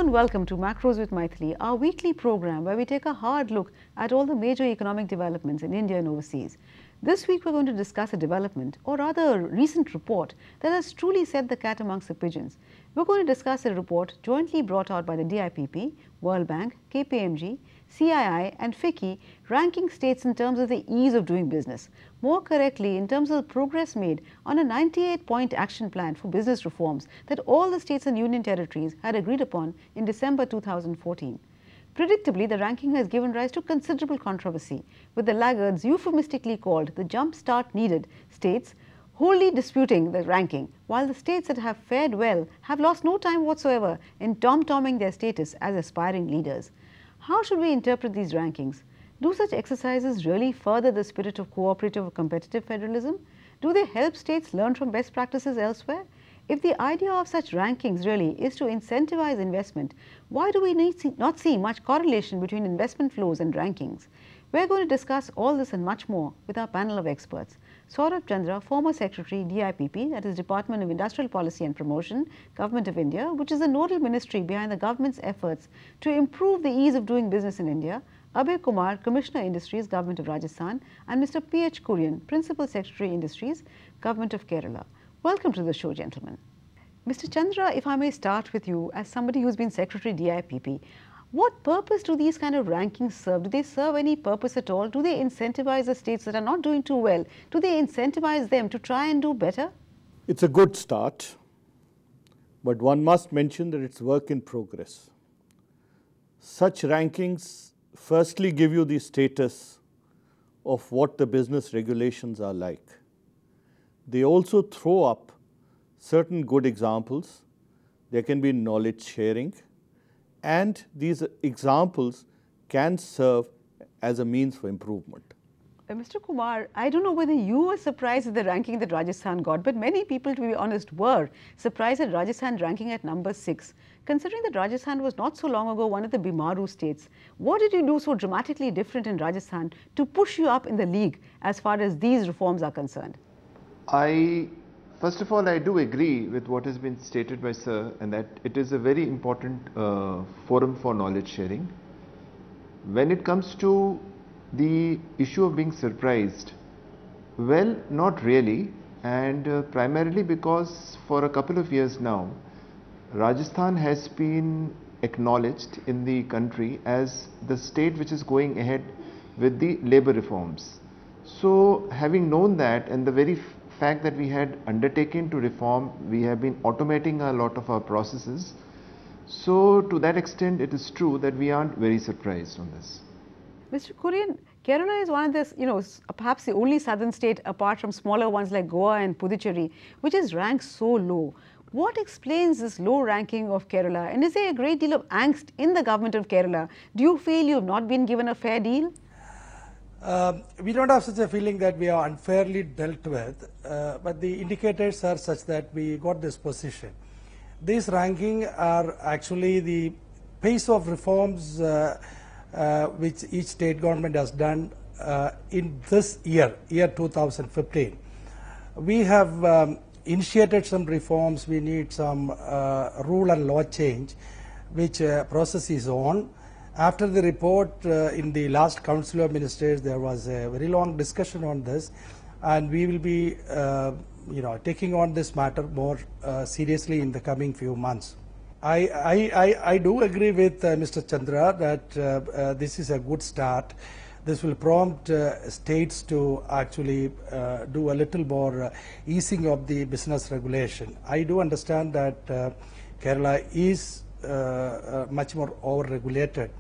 and welcome to Macros with Mythili, our weekly program where we take a hard look at all the major economic developments in India and overseas. This week we're going to discuss a development, or rather a recent report, that has truly set the cat amongst the pigeons. We're going to discuss a report jointly brought out by the DIPP, World Bank, KPMG, CII and FICCI, ranking states in terms of the ease of doing business. More correctly, in terms of the progress made on a 98-point action plan for business reforms that all the states and union territories had agreed upon in December 2014. Predictably, the ranking has given rise to considerable controversy, with the laggards euphemistically called the jump start needed states wholly disputing the ranking, while the states that have fared well have lost no time whatsoever in tom-tomming their status as aspiring leaders. How should we interpret these rankings? Do such exercises really further the spirit of cooperative or competitive federalism? Do they help states learn from best practices elsewhere? If the idea of such rankings really is to incentivize investment, why do we not see much correlation between investment flows and rankings? We are going to discuss all this and much more with our panel of experts. Saurabh Chandra, former Secretary, DIPP, that is Department of Industrial Policy and Promotion, Government of India, which is the nodal ministry behind the government's efforts to improve the ease of doing business in India. Abhay Kumar, Commissioner Industries, Government of Rajasthan, and Mr. PH Kurien, Principal Secretary Industries, Government of Kerala. Welcome to the show, gentlemen. Mr. Chandra, if I may start with you, as somebody who's been Secretary DIPP, what purpose do these kind of rankings serve? Do they serve any purpose at all? Do they incentivize the states that are not doing too well? Do they incentivize them to try and do better? It's a good start, but one must mention that it's work in progress. Such rankings firstly give you the status of what the business regulations are like. They also throw up certain good examples. There can be knowledge sharing, and these examples can serve as a means for improvement. Mr. Kumar, I don't know whether you were surprised at the ranking that Rajasthan got, but many people, to be honest, were surprised at Rajasthan ranking at number 6. Considering that Rajasthan was not so long ago one of the Bimaru states, what did you do so dramatically different in Rajasthan to push you up in the league as far as these reforms are concerned? First of all, I do agree with what has been stated by Sir, and that it is a very important forum for knowledge sharing. When it comes to the issue of being surprised, well, not really, and primarily because for a couple of years now, Rajasthan has been acknowledged in the country as the state which is going ahead with the labour reforms. So, having known that, and the very fact that we had undertaken to reform, we have been automating a lot of our processes. So to that extent, it is true that we aren't very surprised on this. Mr. Kurien, Kerala is one of the, perhaps the only southern state apart from smaller ones like Goa and Puducherry, which is ranked so low. What explains this low ranking of Kerala, and is there a great deal of angst in the government of Kerala? Do you feel you have not been given a fair deal? We don't have such a feeling that we are unfairly dealt with, but the indicators are such that we got this position. These rankings are actually the pace of reforms which each state government has done in this year 2015. We have initiated some reforms. We need some rule and law change, which process is on. After the report in the last Council of Ministers, there was a very long discussion on this, and we will be taking on this matter more seriously in the coming few months. I do agree with Mr. Chandra that this is a good start. This will prompt states to actually do a little more easing of the business regulation. I do understand that Kerala is much more over-regulated.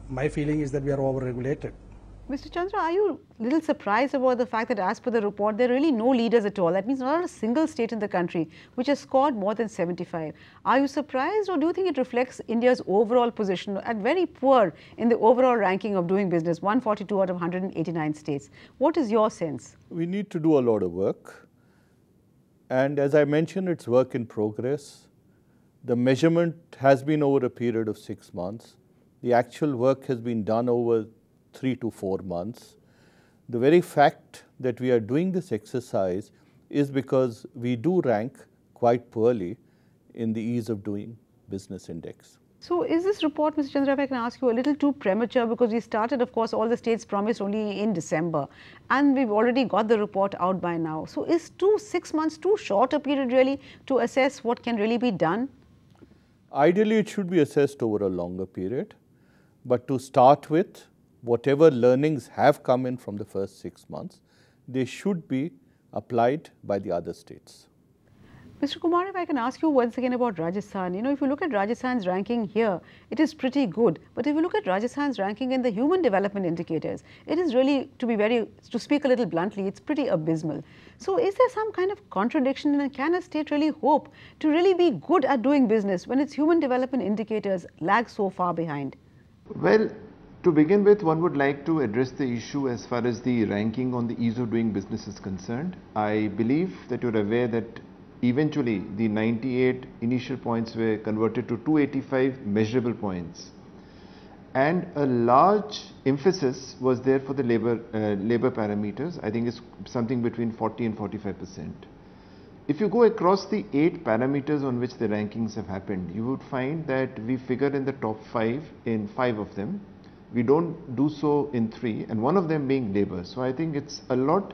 My feeling is that we are over-regulated. Mr. Chandra, are you a little surprised about the fact that as per the report, there are really no leaders at all? That means not a single state in the country which has scored more than 75. Are you surprised, or do you think it reflects India's overall position at very poor in the overall ranking of doing business, 142 out of 189 states? What is your sense? We need to do a lot of work, and as I mentioned, it's work in progress. The measurement has been over a period of 6 months. The actual work has been done over 3 to 4 months. The very fact that we are doing this exercise is because we do rank quite poorly in the ease of doing business index. So is this report, Mr. Chandra, if I can ask you, a little too premature, because we started, of course, all the states promised only in December, and we've already got the report out by now. So is 6 months too short a period really to assess what can really be done? Ideally, it should be assessed over a longer period, but to start with, whatever learnings have come in from the first 6 months, they should be applied by the other states. Mr. Kumar, if I can ask you once again about Rajasthan. You know, if you look at Rajasthan's ranking here, it is pretty good. But if you look at Rajasthan's ranking in the human development indicators, it is really, to speak a little bluntly, it's pretty abysmal. So is there some kind of contradiction, and can a state really hope to really be good at doing business when its human development indicators lag so far behind? Well, to begin with, one would like to address the issue as far as the ranking on the ease of doing business is concerned. I believe that you're aware that eventually the 98 initial points were converted to 285 measurable points, and a large emphasis was there for the labor parameters. I think it's something between 40 and 45%. If you go across the 8 parameters on which the rankings have happened, you would find that we figure in the top 5 in 5 of them. We don't do so in 3, and one of them being labor. So I think it's a lot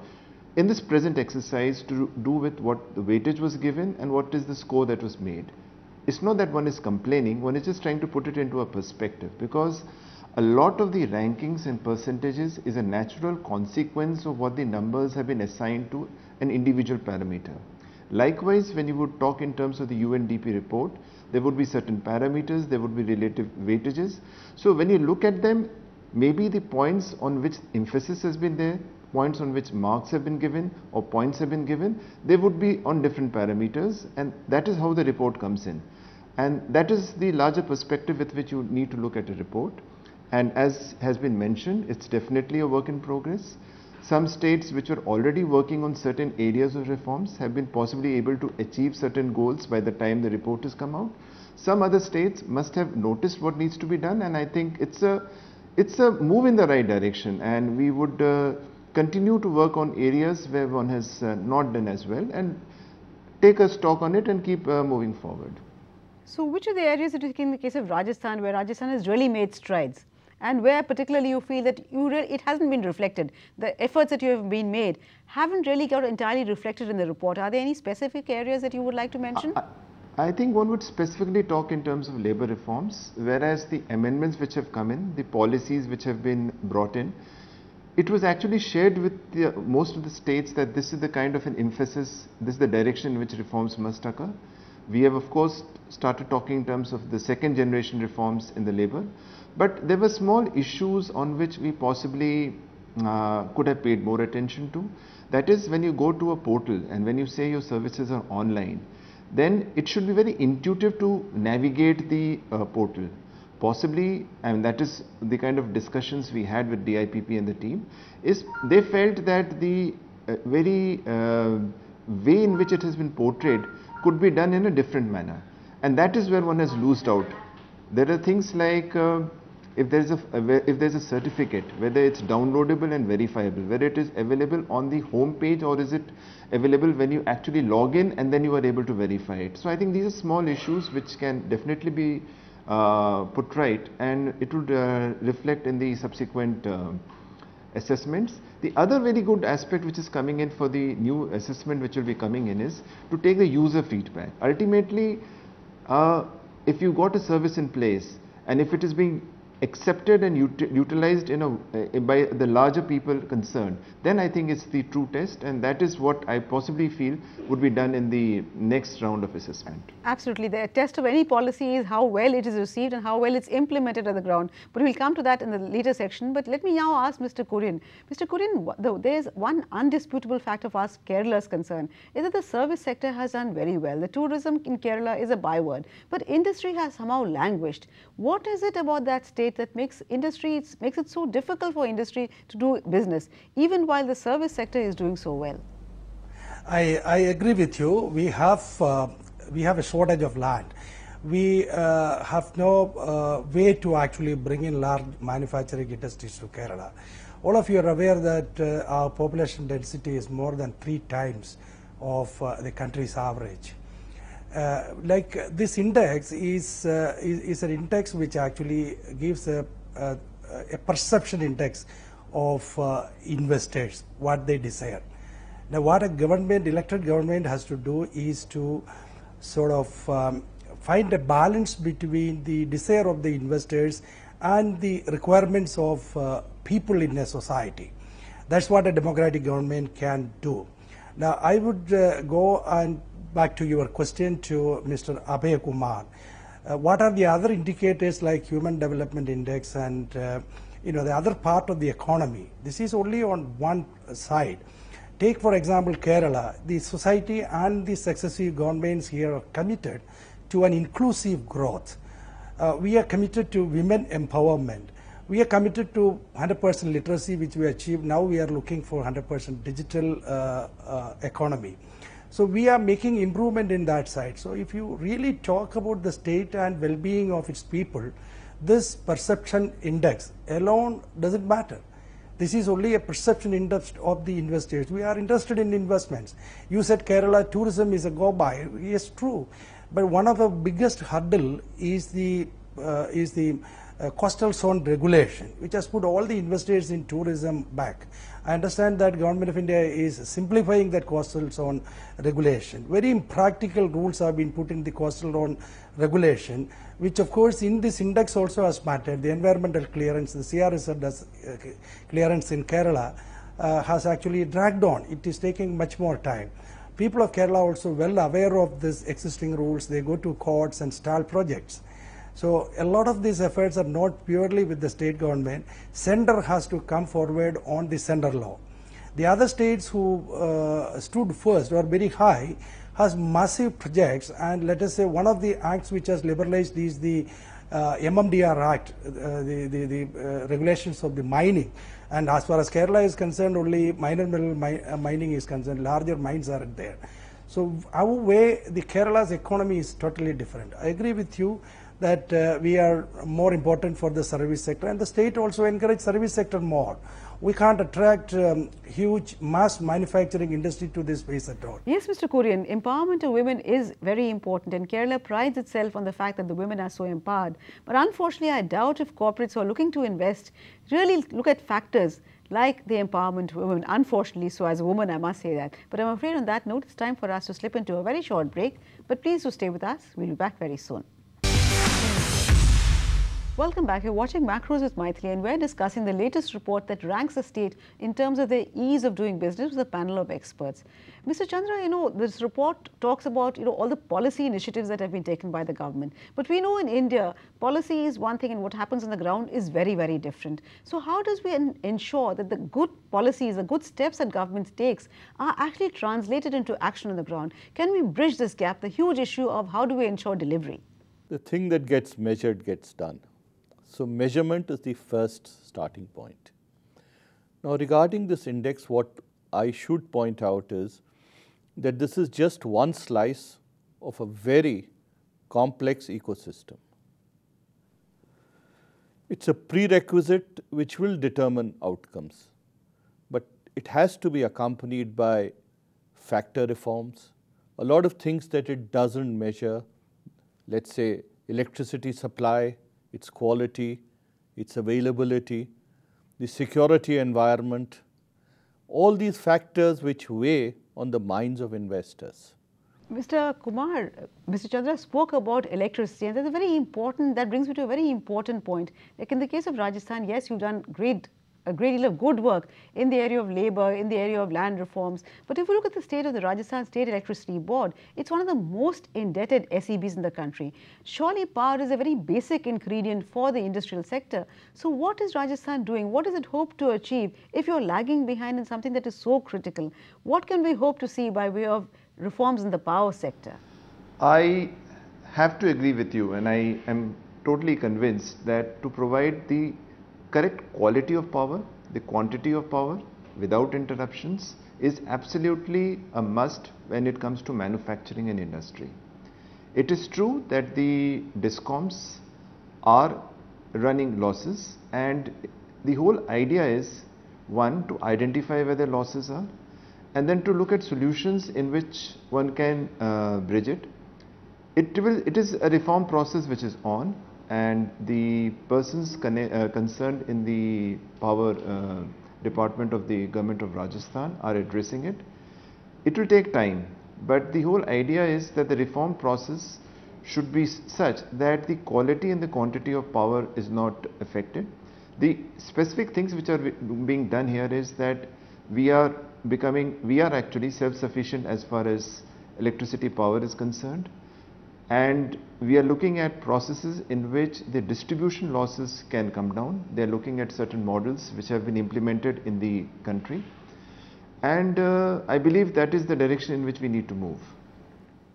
in this present exercise to do with what the weightage was given and what is the score that was made. It's not that one is complaining, one is just trying to put it into a perspective, because a lot of the rankings and percentages is a natural consequence of what the numbers have been assigned to an individual parameter. Likewise, when you would talk in terms of the UNDP report, there would be certain parameters, there would be relative weightages. So when you look at them, maybe the points on which emphasis has been there, points on which marks have been given or points have been given, they would be on different parameters, and that is how the report comes in. And that is the larger perspective with which you need to look at a report. And as has been mentioned, it's definitely a work in progress. Some states which are already working on certain areas of reforms have been possibly able to achieve certain goals by the time the report has come out. Some other states must have noticed what needs to be done, and I think it's a move in the right direction, and we would continue to work on areas where one has not done as well, and take a stock on it and keep moving forward. So which are the areas that you think in the case of Rajasthan, where Rajasthan has really made strides, and where particularly you feel that it hasn't been reflected, the efforts that you have been made haven't really got entirely reflected in the report? Are there any specific areas that you would like to mention? I think one would specifically talk in terms of labour reforms, whereas the amendments which have come in, the policies which have been brought in, it was actually shared with most of the states that this is the kind of an emphasis, this is the direction in which reforms must occur. We have of course started talking in terms of the second generation reforms in the labour, but there were small issues on which we possibly could have paid more attention to. That is, when you go to a portal and when you say your services are online, then it should be very intuitive to navigate the portal. Possibly, and that is the kind of discussions we had with DIPP and the team, is they felt that the very way in which it has been portrayed could be done in a different manner, and that is where one has loosed out. There are things like if there is a certificate, whether it's downloadable and verifiable, whether it is available on the home page or is it available when you actually log in and then you are able to verify it. So I think these are small issues which can definitely be put right, and it would reflect in the subsequent assessments. The other very good aspect which is coming in for the new assessment which will be coming in is to take the user feedback. Ultimately, if you got a service in place and if it is being accepted and utilized by the larger people concerned, then I think it's the true test, and that is what I possibly feel would be done in the next round of assessment. Absolutely. The test of any policy is how well it is received and how well it's implemented on the ground. But we'll come to that in the later section. But let me now ask Mr. Kurien. Mr. Kurien, there's one undisputable fact of us Kerala's concern is that the service sector has done very well. The tourism in Kerala is a byword, but industry has somehow languished. What is it about that state that makes it so difficult for industry to do business, even while the service sector is doing so well? I agree with you. We have a shortage of land. We have no way to actually bring in large manufacturing industries to Kerala. All of you are aware that our population density is more than 3 times of the country's average. Like this index is an index which actually gives a perception index of investors, what they desire. Now, what a government, elected government has to do is to sort of find a balance between the desire of the investors and the requirements of people in a society. That's what a democratic government can do. Now, I would go and back to your question to Mr. Abhay Kumar. What are the other indicators like Human Development Index and the other part of the economy? This is only on one side. Take for example Kerala. The society and the successive governments here are committed to an inclusive growth. We are committed to women empowerment. We are committed to 100% literacy, which we achieved. Now we are looking for 100% digital economy. So we are making improvement in that side. So if you really talk about the state and well-being of its people, this perception index alone doesn't matter. This is only a perception index of the investors. We are interested in investments. You said Kerala tourism is a go-by. Yes, true. But one of the biggest hurdle is the coastal zone regulation, which has put all the investors in tourism back. I understand that Government of India is simplifying that coastal zone regulation. Very impractical rules have been put in the coastal zone regulation, which of course in this index also has mattered. The environmental clearance, the CRS clearance in Kerala has actually dragged on. It is taking much more time. People of Kerala are also well aware of this existing rules. They go to courts and stall projects. So a lot of these efforts are not purely with the state government. Center has to come forward on the center law. The other states who stood first or very high has massive projects, and let us say one of the acts which has liberalized is the MMDR Act, the regulations of the mining. And as far as Kerala is concerned, only minor mineral mining is concerned. Larger mines are there. So our way, the Kerala's economy is totally different. I agree with you that we are more important for the service sector, and the state also encourage service sector more. We can't attract huge mass manufacturing industry to this space at all. Yes, Mr. Kurien, empowerment of women is very important, and Kerala prides itself on the fact that the women are so empowered. But unfortunately, I doubt if corporates who are looking to invest really look at factors like the empowerment of women. Unfortunately, so as a woman, I must say that. But I'm afraid on that note, it's time for us to slip into a very short break. But please do stay with us. We'll be back very soon. Welcome back. You're watching Macros with Mythili, and we're discussing the latest report that ranks the state in terms of their ease of doing business with a panel of experts. Mr. Chandra, this report talks about, all the policy initiatives that have been taken by the government. But we know in India, policy is one thing and what happens on the ground is very, very different. So how does we ensure that the good policies, the good steps that government takes are actually translated into action on the ground? Can we bridge this gap, the huge issue of how do we ensure delivery? The thing that gets measured gets done. So measurement is the first starting point. Now regarding this index, what I should point out is that this is just one slice of a very complex ecosystem. It's a prerequisite which will determine outcomes, but it has to be accompanied by factor reforms, a lot of things that it doesn't measure, let's say electricity supply, its quality, its availability, the security environment, all these factors which weigh on the minds of investors. Mr. Kumar, Mr. Chandra spoke about electricity, and that brings me to a very important point. Like in the case of Rajasthan, yes, you've done a great deal of good work in the area of labor, in the area of land reforms. But if we look at the state of the Rajasthan State Electricity Board, it's one of the most indebted SEBs in the country. Surely power is a very basic ingredient for the industrial sector. So what is Rajasthan doing? What does it hope to achieve if you're lagging behind in something that is so critical? What can we hope to see by way of reforms in the power sector? I have to agree with you, and I am totally convinced that to provide the correct quality of power, the quantity of power without interruptions is absolutely a must when it comes to manufacturing and industry. It is true that the DISCOMs are running losses, and the whole idea is, one, to identify where the losses are, and then to look at solutions in which one can bridge it. It is a reform process which is on, and the persons concerned in the power department of the government of Rajasthan are addressing it. It will take time, but the whole idea is that the reform process should be such that the quality and the quantity of power is not affected. The specific things which are being done here is that we are actually self-sufficient as far as electricity power is concerned, and we are looking at processes in which the distribution losses can come down. They are looking at certain models which have been implemented in the country, and I believe that is the direction in which we need to move.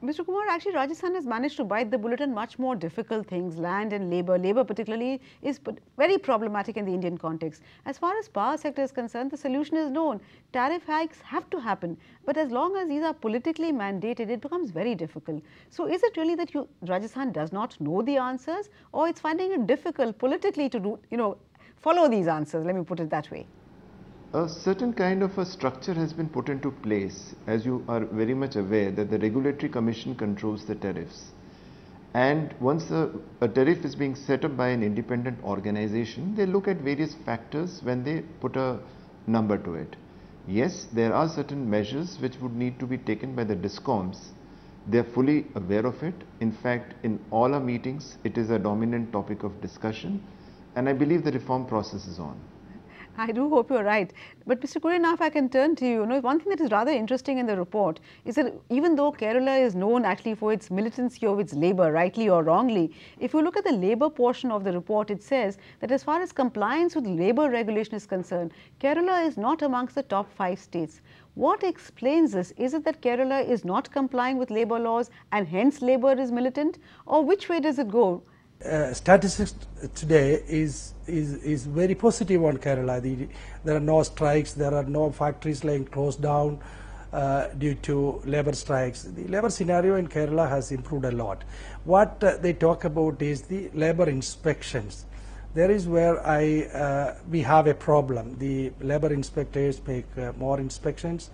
Mr. Kumar, actually Rajasthan has managed to bite the bullet on much more difficult things, land and labour. Labour particularly is very problematic in the Indian context. As far as power sector is concerned, the solution is known. Tariff hikes have to happen, but as long as these are politically mandated, it becomes very difficult. So is it really that Rajasthan does not know the answers, or it's finding it difficult politically to do, follow these answers, let me put it that way? A certain kind of a structure has been put into place, as you are very much aware that the Regulatory Commission controls the tariffs, and once a tariff is being set up by an independent organization, they look at various factors when they put a number to it. Yes, there are certain measures which would need to be taken by the DISCOMs. They are fully aware of it. In fact, in all our meetings, it is a dominant topic of discussion, and I believe the reform process is on. I do hope you're right. But Mr. Kurien, now if I can turn to you, one thing that is rather interesting in the report is that even though Kerala is known actually for its militancy of its labour, rightly or wrongly, if you look at the labour portion of the report, it says that as far as compliance with labour regulation is concerned, Kerala is not amongst the top 5 states. What explains this? Is it that Kerala is not complying with labour laws and hence labour is militant, or which way does it go? Statistics today is very positive on Kerala. There are no strikes, there are no factories lying closed down due to labour strikes. The labour scenario in Kerala has improved a lot. What they talk about is the labour inspections. There is where we have a problem. The labour inspectors make more inspections,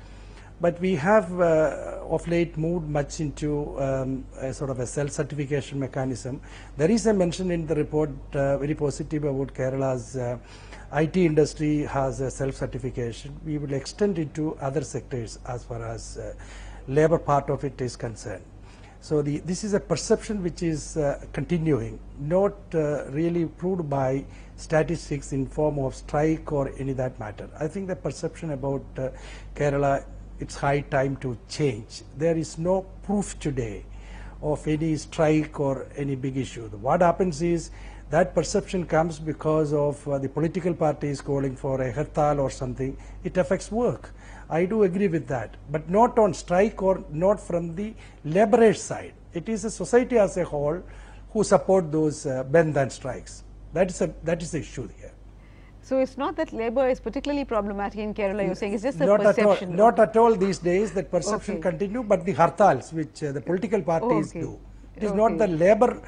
but we have of late moved much into a sort of a self-certification mechanism. There is a mention in the report very positive about Kerala's IT industry has a self-certification. We will extend it to other sectors as far as labour part of it is concerned. So this is a perception which is continuing, not really proved by statistics in form of strike or any that matter. I think the perception about Kerala, it's high time to change. There is no proof today of any strike or any big issue. What happens is that perception comes because of the political parties calling for a hartal or something. It affects work. I do agree with that, but not on strike or not from the labourers side. It is a society as a whole who support those bend and strikes. That is the issue here. So it's not that labour is particularly problematic in Kerala, you're saying it's just a perception. Not at all these days. That perception continue, but the hartals which the political parties do. It is not the labour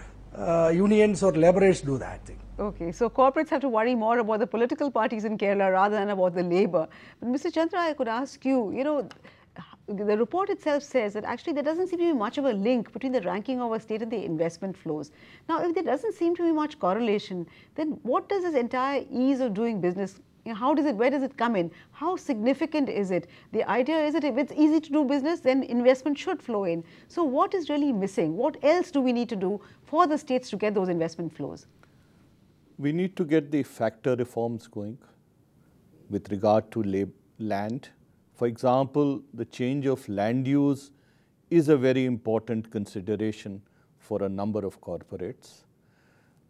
unions or labourers do that thing. Okay, so corporates have to worry more about the political parties in Kerala rather than about the labour. But Mr. Chandra, I could ask you, the report itself says that actually there doesn't seem to be much of a link between the ranking of a state and the investment flows. Now, if there doesn't seem to be much correlation, then what does this entire ease of doing business, where does it come in? How significant is it? The idea is that if it's easy to do business, then investment should flow in. So what is really missing? What else do we need to do for the states to get those investment flows? We need to get the factor reforms going with regard to land. For example, the change of land use is a very important consideration for a number of corporates.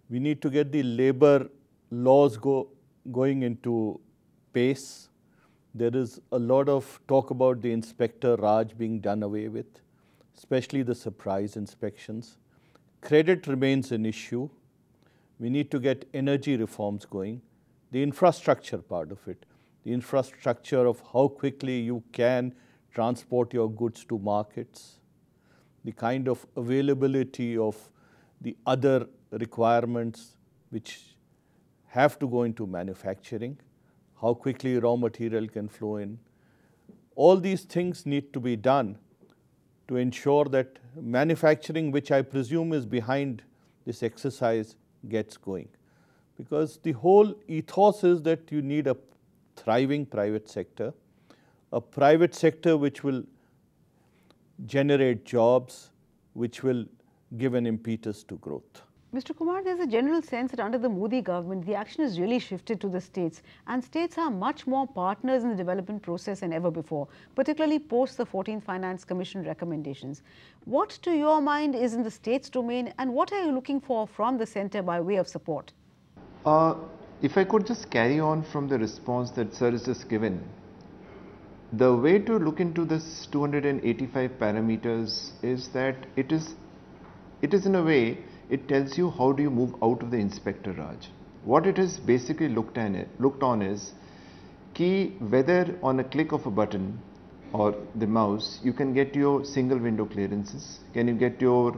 We need to get the labour laws going into pace. There is a lot of talk about the Inspector Raj being done away with, especially the surprise inspections. Credit remains an issue. We need to get energy reforms going. The infrastructure part of it. The infrastructure of how quickly you can transport your goods to markets, the kind of availability of the other requirements which have to go into manufacturing, how quickly raw material can flow in. All these things need to be done. to ensure that manufacturing, which I presume is behind this exercise, gets going. Because the whole ethos is that you need a thriving private sector, a private sector which will generate jobs, which will give an impetus to growth. Mr. Kumar, there's a general sense that under the Modi government, the action has really shifted to the states, and states are much more partners in the development process than ever before, particularly post the 14th Finance Commission recommendations. What, to your mind, is in the states' domain, and what are you looking for from the centre by way of support? If I could just carry on from the response that Sir has just given, the way to look into this 285 parameters is that it is in a way, it tells you how do you move out of the Inspector Raj. What it is basically looked on is ki whether on a click of a button or the mouse you can get your single window clearances, can you get your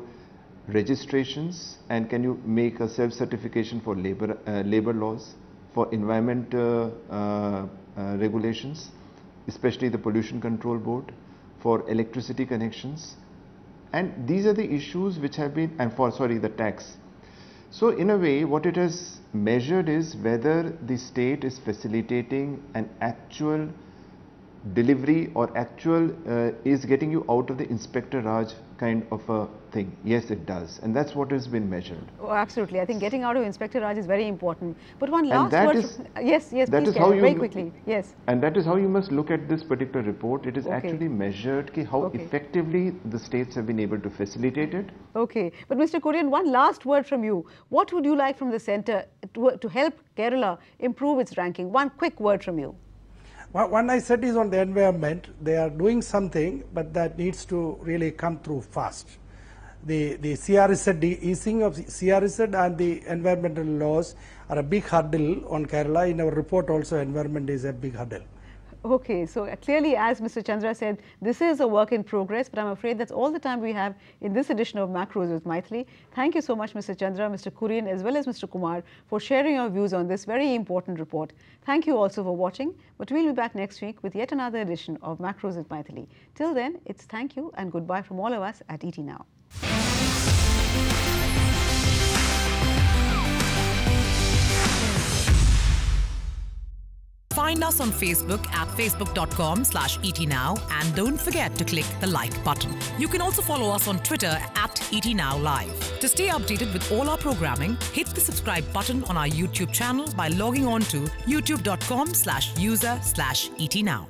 registrations, and can you make a self-certification for labor laws, for environment regulations, especially the Pollution Control Board, for electricity connections. And these are the issues which have been, and for the tax. So in a way, what it has measured is whether the state is facilitating an actual delivery or actual is getting you out of the Inspector Raj kind of a thing. Yes, it does, and that's what has been measured. Oh, absolutely. I think getting out of Inspector Raj is very important. But one last word. Yes, please, very quickly. Yes. And that is how you must look at this particular report. It is actually measured how effectively the states have been able to facilitate it. Okay. But Mr. Kurien, one last word from you. What would you like from the centre to help Kerala improve its ranking? One quick word from you. One I said is on the environment. They are doing something, but that needs to really come through fast. The CRZ, the easing of CRZ and the environmental laws are a big hurdle on Kerala. In our report also, environment is a big hurdle. Okay, so clearly, as Mr. Chandra said, this is a work in progress, but I'm afraid that's all the time we have in this edition of Macros with Mythili. Thank you so much, Mr. Chandra, Mr. Kurien, as well as Mr. Kumar, for sharing your views on this very important report. Thank you also for watching, but we'll be back next week with yet another edition of Macros with Mythili. Till then, it's thank you and goodbye from all of us at ET Now. Find us on Facebook at facebook.com/ETNow and don't forget to click the like button. You can also follow us on Twitter at ETNowLive. To stay updated with all our programming, hit the subscribe button on our YouTube channel by logging on to youtube.com/user/ETNow.